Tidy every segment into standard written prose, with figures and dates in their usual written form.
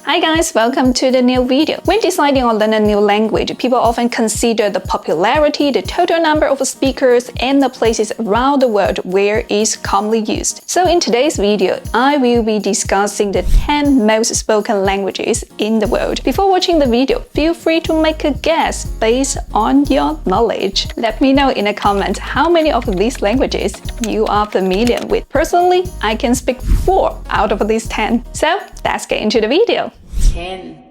Hi guys, welcome to the new video. When deciding on learning a new language, people often consider the popularity, the total number of speakers, and the places around the world where it is commonly used. So in today's video, I will be discussing the 10 most spoken languages in the world. Before watching the video, feel free to make a guess based on your knowledge. Let me know in the comments how many of these languages you are familiar with. Personally, I can speak 4 out of these 10. So let's get into the video. 10.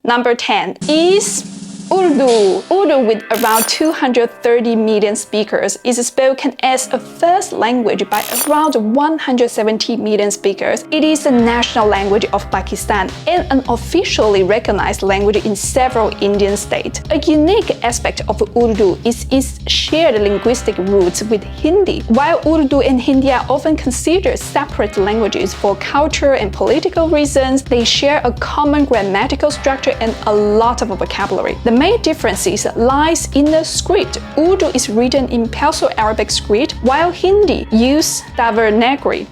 Number 10 is Urdu. Urdu, with around 230 million speakers, is spoken as a first language by around 170 million speakers. It is the national language of Pakistan and an officially recognized language in several Indian states. A unique aspect of Urdu is its shared linguistic roots with Hindi. While Urdu and Hindi are often considered separate languages for cultural and political reasons, they share a common grammatical structure and a lot of vocabulary. The main differences lies in the script. Urdu is written in Perso-Arabic script, while Hindi uses Devanagari.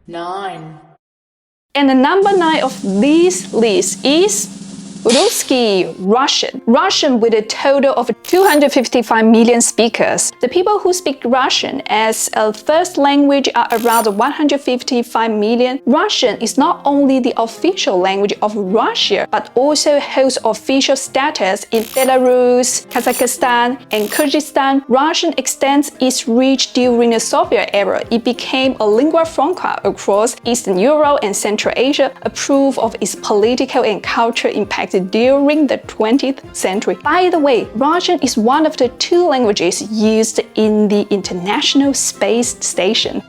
9. And the number 9 of this list is Ruski, Russian. Russian, with a total of 255 million speakers. The people who speak Russian as a first language are around 155 million. Russian is not only the official language of Russia, but also holds official status in Belarus, Kazakhstan, and Kyrgyzstan. Russian extends its reach during the Soviet era. It became a lingua franca across Eastern Europe and Central Asia, a proof of its political and cultural impact during the 20th century. By the way, Russian is one of the 2 languages used in the International Space Station.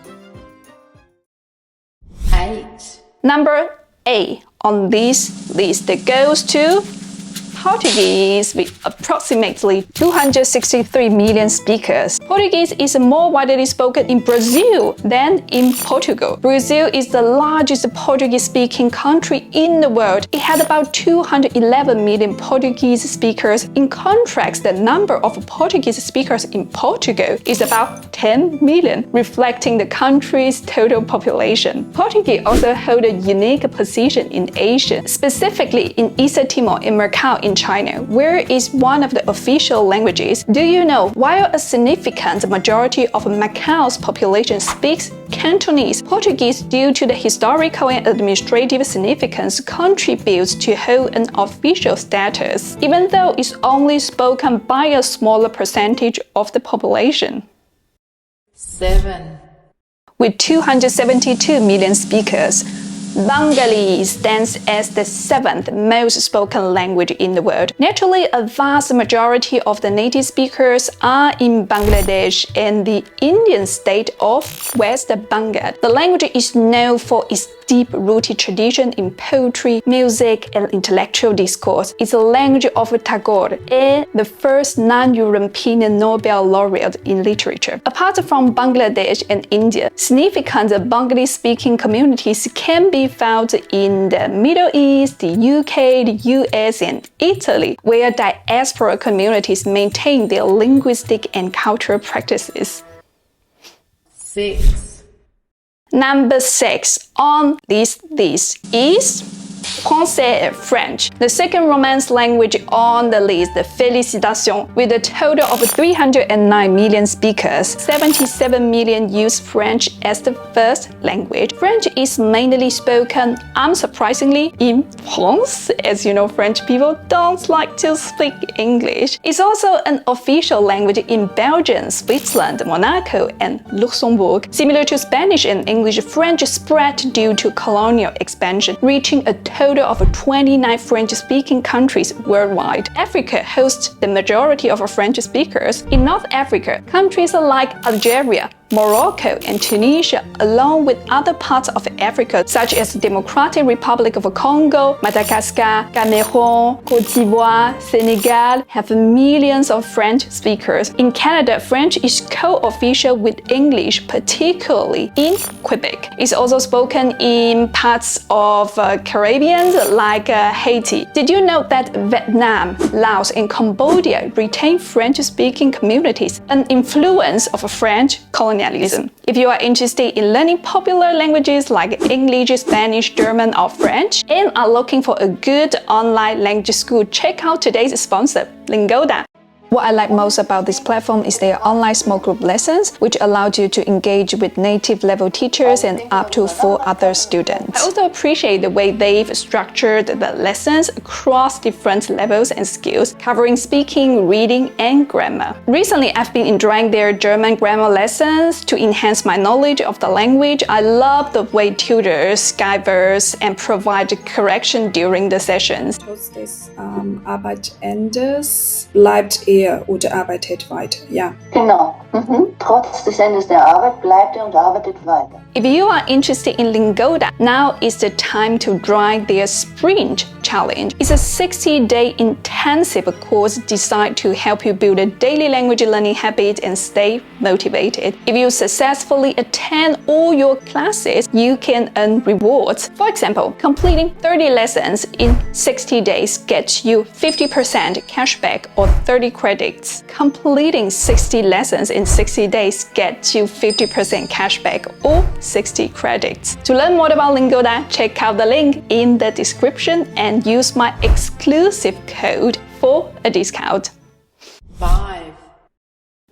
8. Number 8 on this list goes to Portuguese, with approximately 263 million speakers. Portuguese is more widely spoken in Brazil than in Portugal. Brazil is the largest Portuguese-speaking country in the world. It had about 211 million Portuguese speakers. In contrast, the number of Portuguese speakers in Portugal is about 10 million, reflecting the country's total population. Portuguese also holds a unique position in Asia, specifically in East Timor and Macau in China, where it is one of the official languages. Do you know, while a significant majority of Macau's population speaks Cantonese, Portuguese, due to the historical and administrative significance, contributes to hold an official status, even though it's only spoken by a smaller percentage of the population. 7. With 272 million speakers, Bengali stands as the 7th most spoken language in the world. Naturally, a vast majority of the native speakers are in Bangladesh and the Indian state of West Bengal. The language is known for its deep-rooted tradition in poetry, music, and intellectual discourse. It's a language of Tagore and the first non-European Nobel laureate in literature. Apart from Bangladesh and India, significant Bengali-speaking communities can be found in the Middle East, the UK, the US, and Italy, where diaspora communities maintain their linguistic and cultural practices. 6. Number 6 on this list is Français, French. The second Romance language on the list, the Félicitations, with a total of 309 million speakers. 77 million use French as the first language. French is mainly spoken, unsurprisingly, in France. As you know, French people don't like to speak English. It's also an official language in Belgium, Switzerland, Monaco, and Luxembourg. Similar to Spanish and English, French spread due to colonial expansion, reaching a total of 29 French-speaking countries worldwide. Africa hosts the majority of French speakers. In North Africa, countries like Algeria, Morocco, and Tunisia, along with other parts of Africa such as the Democratic Republic of Congo, Madagascar, Cameroon, Côte d'Ivoire, Senegal, have millions of French speakers. In Canada, French is co-official with English, particularly in Quebec. It's also spoken in parts of Caribbean like Haiti. Did you know that Vietnam, Laos, and Cambodia retain French-speaking communities, an influence of French colonization colonialism. If you are interested in learning popular languages like English, Spanish, German, or French, and are looking for a good online language school, check out today's sponsor, Lingoda. What I like most about this platform is their online small group lessons, which allows you to engage with native level teachers and up to 4 other students. I also appreciate the way they've structured the lessons across different levels and skills, covering speaking, reading, and grammar. Recently, I've been enjoying their German grammar lessons to enhance my knowledge of the language. I love the way tutors guide us and provide correction during the sessions. Trotz des Arbeitendes bleibt er oder arbeitet weiter. Ja. Genau. Trotz des Endes der Arbeit bleibt er und arbeitet weiter. If you are interested in Lingoda, now is the time to join their Sprint Challenge. It's a 60-day intensive course designed to help you build a daily language learning habit and stay motivated. If you successfully attend all your classes, you can earn rewards. For example, completing 30 lessons in 60 days gets you 50% cashback or 30 credits. Completing 60 lessons in 60 days gets you 50% cashback or 60 credits. To learn more about Lingoda, check out the link in the description and use my exclusive code for a discount. 5,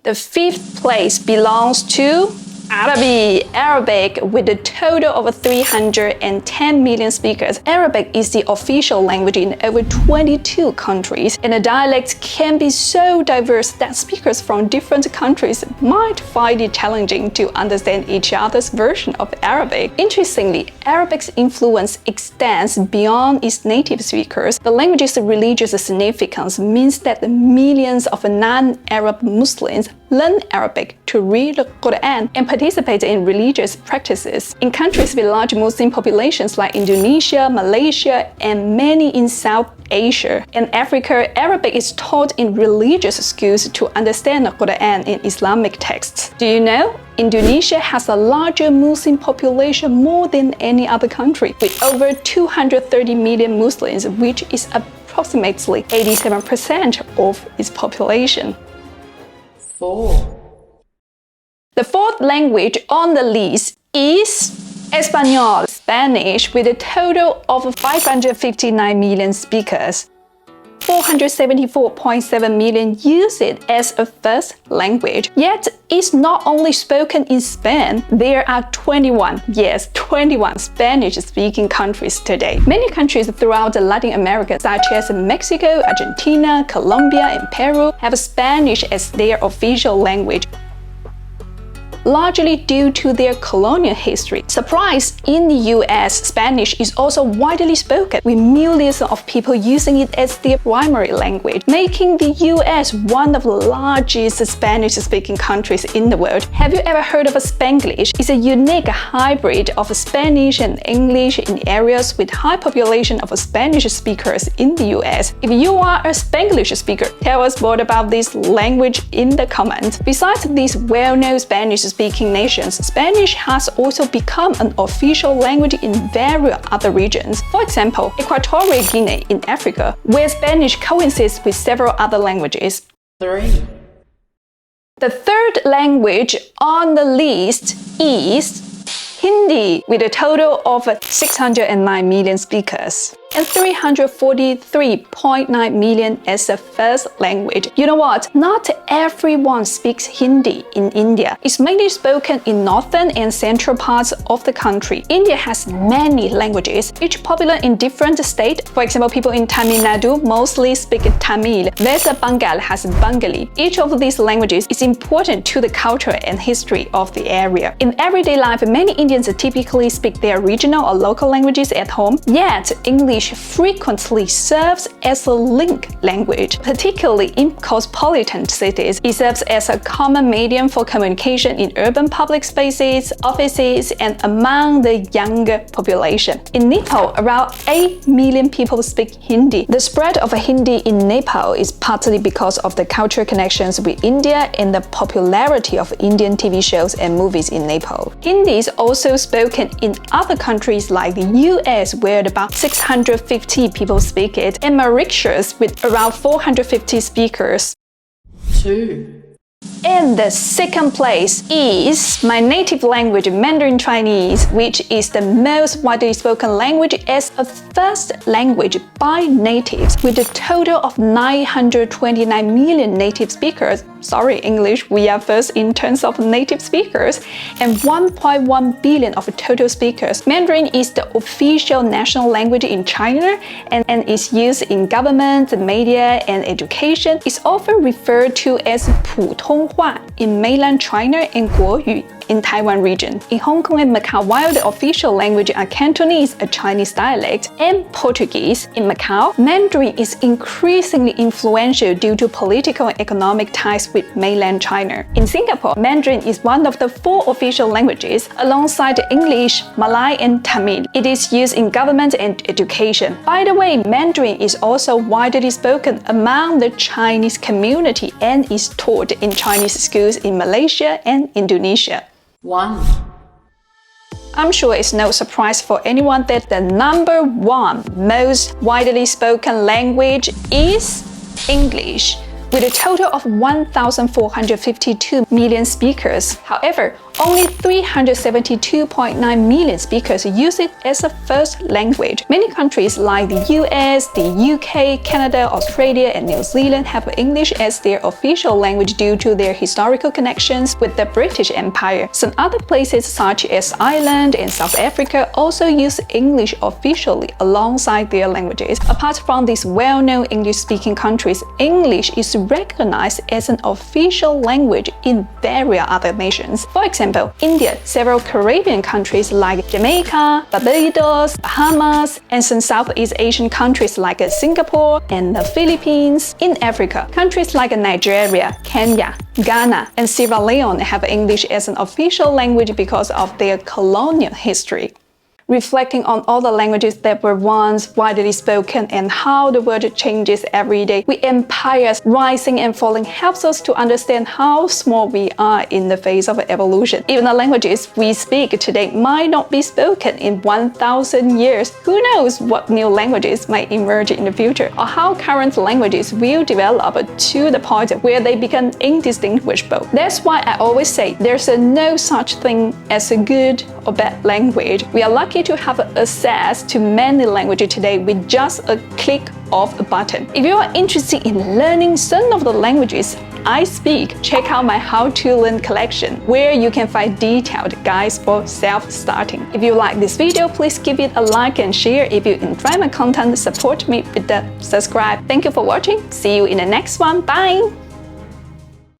The 5th place belongs to Arabic, with a total of 310 million speakers. Arabic is the official language in over 22 countries, and the dialects can be so diverse that speakers from different countries might find it challenging to understand each other's version of Arabic. Interestingly, Arabic's influence extends beyond its native speakers. The language's religious significance means that millions of non-Arab Muslims learn Arabic to read the Quran and participate in religious practices. In countries with large Muslim populations like Indonesia, Malaysia, and many in South Asia and Africa, Arabic is taught in religious schools to understand the Quran and Islamic texts. Do you know? Indonesia has a larger Muslim population more than any other country, with over 230 million Muslims, which is approximately 87% of its population. 4, The 4th language on the list is Espanol, Spanish, with a total of 559 million speakers. 474.7 million use it as a first language. Yet, it's not only spoken in Spain. There are 21 Spanish-speaking countries today. Many countries throughout Latin America, such as Mexico, Argentina, Colombia, and Peru, have Spanish as their official language, largely due to their colonial history. Surprise! In the US, Spanish is also widely spoken, with millions of people using it as their primary language, making the US one of the largest Spanish-speaking countries in the world. Have you ever heard of Spanglish? It's a unique hybrid of Spanish and English in areas with high population of Spanish speakers in the US. If you are a Spanglish speaker, tell us more about this language in the comments. Besides these well-known Spanish-speaking nations, Spanish has also become an official language in various other regions. For example, Equatorial Guinea in Africa, where Spanish coincides with several other languages. 3, The 3rd language on the list is Hindi, with a total of 609 million speakers and 343.9 million as a first language. You know what? Not everyone speaks Hindi in India. It's mainly spoken in northern and central parts of the country. India has many languages, each popular in different states. For example, people in Tamil Nadu mostly speak Tamil, whereas Bengal has Bengali. Each of these languages is important to the culture and history of the area. In everyday life, many Indians typically speak their regional or local languages at home, yet English frequently serves as a link language, particularly in cosmopolitan cities. It serves as a common medium for communication in urban public spaces, offices, and among the younger population. In Nepal, around 8 million people speak Hindi. The spread of Hindi in Nepal is partly because of the cultural connections with India and the popularity of Indian TV shows and movies in Nepal. Hindi is also spoken in other countries like the US, where about 650 people speak it, and Mauritius with around 450 speakers. 2, And the second place is my native language, Mandarin Chinese, which is the most widely spoken language as a first language by natives, with a total of 929 million native speakers. Sorry, English, we are first in terms of native speakers, and 1.1 billion of total speakers. Mandarin is the official national language in China and is used in government, media, and education. It's often referred to as 普通话 in mainland China and 国语 in Taiwan region. In Hong Kong and Macau, while the official language are Cantonese, a Chinese dialect, and Portuguese, in Macau, Mandarin is increasingly influential due to political and economic ties with mainland China. In Singapore, Mandarin is one of the 4 official languages alongside English, Malay, and Tamil. It is used in government and education. By the way, Mandarin is also widely spoken among the Chinese community and is taught in Chinese schools in Malaysia and Indonesia. 1. I'm sure it's no surprise for anyone that the number 1 most widely spoken language is English, with a total of 1,452 million speakers. However, only 372.9 million speakers use it as a first language. Many countries like the US, the UK, Canada, Australia, and New Zealand have English as their official language due to their historical connections with the British Empire. Some other places such as Ireland and South Africa also use English officially alongside their languages. Apart from these well-known English-speaking countries, English is recognized as an official language in various other nations. For example, India, several Caribbean countries like Jamaica, Barbados, Bahamas, and some Southeast Asian countries like Singapore and the Philippines. In Africa, countries like Nigeria, Kenya, Ghana, and Sierra Leone have English as an official language because of their colonial history. Reflecting on all the languages that were once widely spoken and how the world changes every day, with empires rising and falling helps us to understand how small we are in the face of evolution. Even the languages we speak today might not be spoken in 1,000 years. Who knows what new languages might emerge in the future, or how current languages will develop to the point where they become indistinguishable. That's why I always say there's no such thing as a good or bad language. We are lucky to have access to many languages today with just a click of a button. If you are interested in learning some of the languages I speak, check out my How to Learn collection, where you can find detailed guides for self-starting. If you like this video, please give it a like and share. If you enjoy my content, support me with the subscribe. Thank you for watching. See you in the next one. Bye!